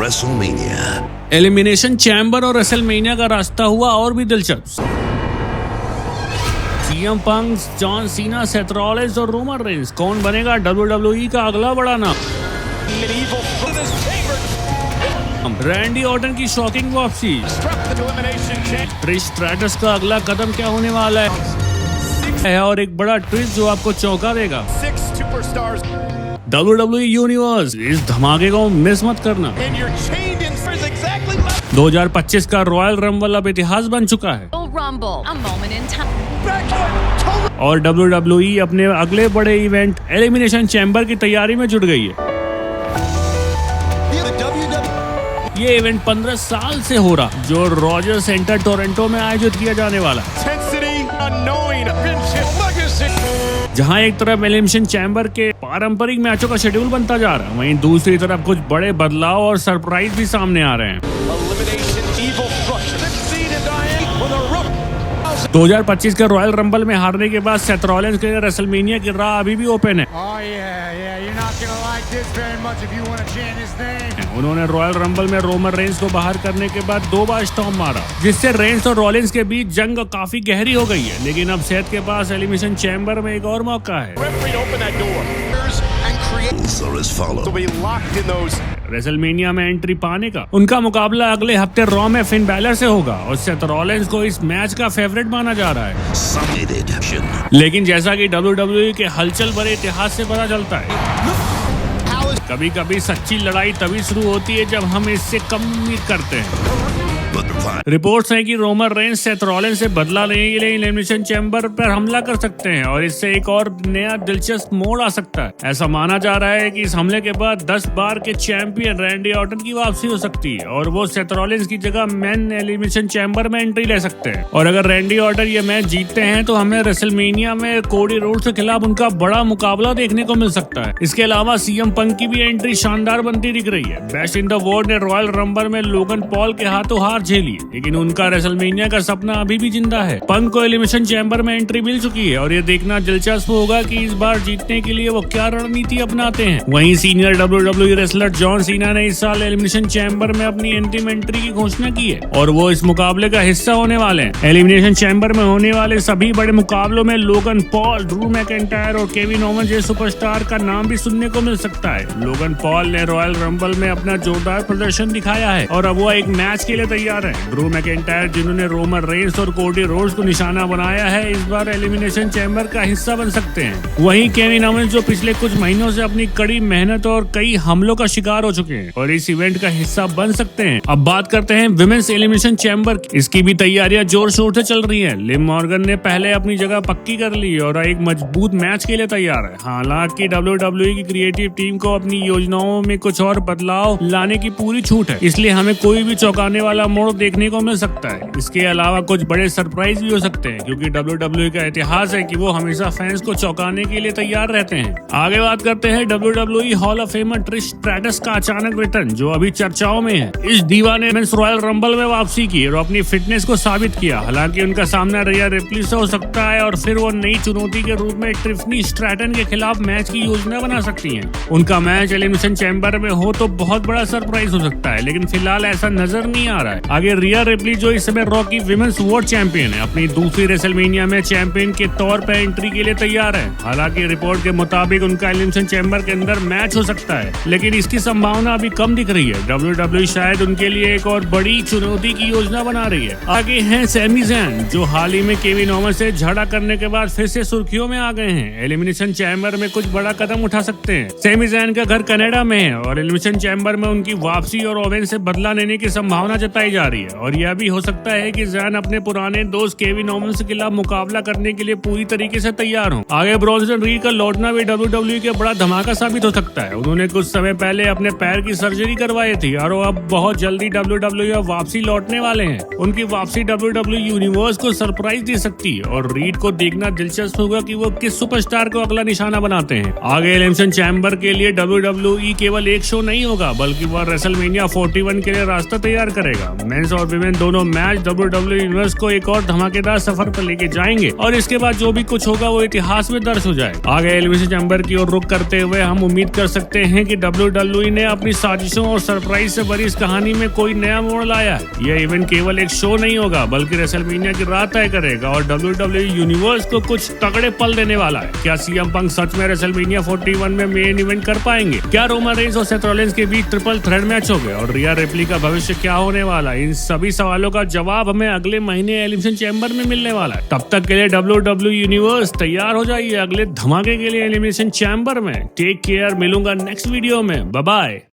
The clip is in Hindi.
WrestleMania. एलिमिनेशन चैम्बर और रेसलमेनिया का रास्ता हुआ और भी दिलचस्प। CM Punk, John Cena, Seth Rollins और रोमन रेंस, कौन बनेगा WWE का अगला बड़ा नाम? रैंडी ऑर्टन की शॉकिंग वापसी, ट्रिश स्ट्रैटस का अगला कदम क्या होने वाला है और एक बड़ा ट्विस्ट जो आपको चौंका देगा। WWE यूनिवर्स, इस धमाके को मिस मत करना। 2025 का रॉयल रंबल अब इतिहास बन चुका है और WWE अपने अगले बड़े इवेंट एलिमिनेशन चैम्बर की तैयारी में जुट गई है। ये इवेंट 15 साल से हो रहा, जो रॉजर सेंटर टोरंटो में आयोजित किया जाने वाला, जहां एक तरफ एलिमिनेशन चैम्बर के पारंपरिक मैचों का शेड्यूल बनता जा रहा है, वहीं दूसरी तरफ कुछ बड़े बदलाव और सरप्राइज भी सामने आ रहे हैं। 2025 के रॉयल रंबल में हारने के बाद सेथ रॉलिंस के लिए रेसलमेनिया की राह अभी भी ओपन है। उन्होंने रॉयल रंबल में रोमन रेंस को बाहर करने के बाद 2 बार स्टॉम्प मारा, जिससे रेंस और रॉलिंस के बीच जंग काफी गहरी हो गई है। लेकिन अब सेथ के पास एलिमिनेशन चैम्बर में एक और मौका है। रेसलमेनिया में एंट्री पाने का उनका मुकाबला अगले हफ्ते रॉ में फिन बैलर से होगा और सेथ रॉलिंस को इस मैच का फेवरेट माना जा रहा है। लेकिन जैसा कि WWE के हलचल भरे इतिहास से पता चलता है, कभी कभी सच्ची लड़ाई तभी शुरू होती है जब हम इससे कम उम्मीद करते हैं। रिपोर्ट्स हैं कि रोमन रेंस सेथ रॉलिंस से बदला लेने के लिए एलिमिनेशन चैम्बर पर हमला कर सकते हैं और इससे एक और नया दिलचस्प मोड़ आ सकता है। ऐसा माना जा रहा है कि इस हमले के बाद 10 बार के चैंपियन रैंडी ऑर्टन की वापसी हो सकती है और वो सेथ रॉलिंस की जगह मेन एलिमिनेशन चैम्बर में एंट्री ले सकते हैं। और अगर रैंडी ऑर्टन ये मैच जीतते हैं तो हमें रेसलमेनिया में कोडी रोड्स के खिलाफ उनका बड़ा मुकाबला देखने को मिल सकता है। इसके अलावा सीएम पंक की भी एंट्री शानदार बनती दिख रही है। बेस्ट इन द वर्ल्ड ने रॉयल रंबल में लोगन पॉल के हाथों हार झेली, लेकिन उनका रेसलमेनिया का सपना अभी भी जिंदा है। पंक को एलिमिनेशन चैम्बर में एंट्री मिल चुकी है और ये देखना दिलचस्प होगा कि इस बार जीतने के लिए वो क्या रणनीति अपनाते हैं। वहीं senior WWE wrestler John Cena ने इस साल एलिमिनेशन चैम्बर में अपनी अंतिम एंट्री की घोषणा की है और वो इस मुकाबले का हिस्सा होने वाले हैं। एलिमिनेशन चैम्बर में होने वाले सभी बड़े मुकाबलों में लोगन पॉल, ड्रू मैकिंटायर और केविन ओवन जैसे सुपरस्टार का नाम भी सुनने को मिल सकता है। लोगन पॉल ने रॉयल रंबल में अपना जोरदार प्रदर्शन दिखाया है और अब वो एक मैच के लिए तैयार है। ड्रू मैकिंटायर, जिन्होंने रोमन रेंस और कोडी रोड्स को निशाना बनाया है, इस बार एलिमिनेशन चैम्बर का हिस्सा बन सकते हैं। वहीं केविन ओवेंस, जो पिछले कुछ महीनों से अपनी कड़ी मेहनत और कई हमलों का शिकार हो चुके हैं और इस इवेंट का हिस्सा बन सकते हैं। अब बात करते हैं विमेंस एलिमिनेशन चैम्बर। इसकी भी तैयारियां जोर शोर से चल रही है। लिव मॉर्गन ने पहले अपनी जगह पक्की कर ली और एक मजबूत मैच के लिए तैयार है। हालांकि WWE की क्रिएटिव टीम को अपनी योजनाओं में कुछ और बदलाव लाने की पूरी छूट है, इसलिए हमें कोई भी चौंकाने वाला मोड़ देखने को मिल सकता है। इसके अलावा कुछ बड़े सरप्राइज भी हो सकते हैं, क्योंकि WWE का इतिहास है कि वो हमेशा फैंस को चौंकाने के लिए तैयार रहते हैं। आगे बात करते हैं WWE hall of famer Trish stratus का अचानक रिटर्न, जो अभी चर्चाओं में है। इस दीवा ने मेंस रॉयल रंबल में वापसी की और अपनी फिटनेस को साबित किया। हालांकि उनका सामना रिया रिप्ली से हो सकता है और फिर वो नई चुनौती के रूप में ट्रिफनी स्ट्रैटन के खिलाफ मैच की योजना बना सकती हैं। उनका मैच एलिमिनेशन चैम्बर में हो तो बहुत बड़ा सरप्राइज हो सकता है, लेकिन फिलहाल ऐसा नजर नहीं आ रहा है। आगे रिया रिप्ली, जो इस समय रॉ की विमेंस वर्ल्ड चैंपियन है, अपनी दूसरी रेसलमेनिया में चैंपियन के तौर पर एंट्री के लिए तैयार है। हालांकि रिपोर्ट के मुताबिक उनका एलिमिनेशन चैम्बर के अंदर मैच हो सकता है, लेकिन इसकी संभावना अभी कम दिख रही है। WWE शायद उनके लिए एक और बड़ी चुनौती की योजना बना रही है। आगे हैं सैमी ज़ैन, जो हाल ही में केविन ओवन से झगड़ा करने के बाद फिर से सुर्खियों में आ गए हैं। एलिमिनेशन चैम्बर में कुछ बड़ा कदम उठा सकते हैं। सैमी ज़ैन का घर कनाडा में है और एलिमिनेशन चैम्बर में उनकी वापसी और ओवन से बदला लेने की संभावना जताई जा रही है और यह भी हो सकता है कि ज़ैन अपने पुराने दोस्त केविन ओवेंस के खिलाफ मुकाबला करने के लिए पूरी तरीके से तैयार हो। आगे ब्रॉन्सन रीड का लौटना भी WWE के बड़ा धमाका साबित हो सकता है। उन्होंने कुछ समय पहले अपने पैर की सर्जरी करवाई थी और वो अब बहुत जल्दी WWE वापसी लौटने वाले हैं। उनकी वापसी WWE यूनिवर्स को सरप्राइज दे सकती है और रीड को देखना दिलचस्प होगा कि वो किस सुपरस्टार को अगला निशाना बनाते हैं। आगे एलिमिनेशन चैम्बर के लिए WWE केवल एक शो नहीं होगा, बल्कि वह रेसलमेनिया 41 के लिए रास्ता तैयार करेगा। मेंस और विमेन दोनों मैच WWE यूनिवर्स को एक और धमाकेदार सफर पर लेके जाएंगे और इसके बाद जो भी कुछ होगा वो इतिहास में दर्ज हो जाए। आगे एलिमिनेशन चैम्बर की ओर रुख करते हुए हम उम्मीद कर सकते हैं कि WWE ने अपनी साजिशों और सरप्राइज से भरी इस कहानी में कोई नया मोड़ लाया है। यह इवेंट केवल एक शो नहीं होगा बल्कि रेसलमेनिया की राह तय करेगा और WWE यूनिवर्स को कुछ तगड़े पल देने वाला है। क्या CM पंक सच में रेसलमेनिया 41 में मेन इवेंट कर पाएंगे? क्या रोमन रेंस और सेथ रॉलिंस के बीच ट्रिपल थ्रेट मैच होगा? और रिया रिप्ली का भविष्य क्या होने वाला है? इन सभी सवालों का जवाब हमें अगले महीने एलिमिनेशन चैम्बर में मिलने वाला है। तब तक के लिए WWE यूनिवर्स तैयार हो जाइए अगले धमाके के लिए एलिमिनेशन चैम्बर में। टेक केयर, मिलूंगा नेक्स्ट वीडियो में। Bye bye.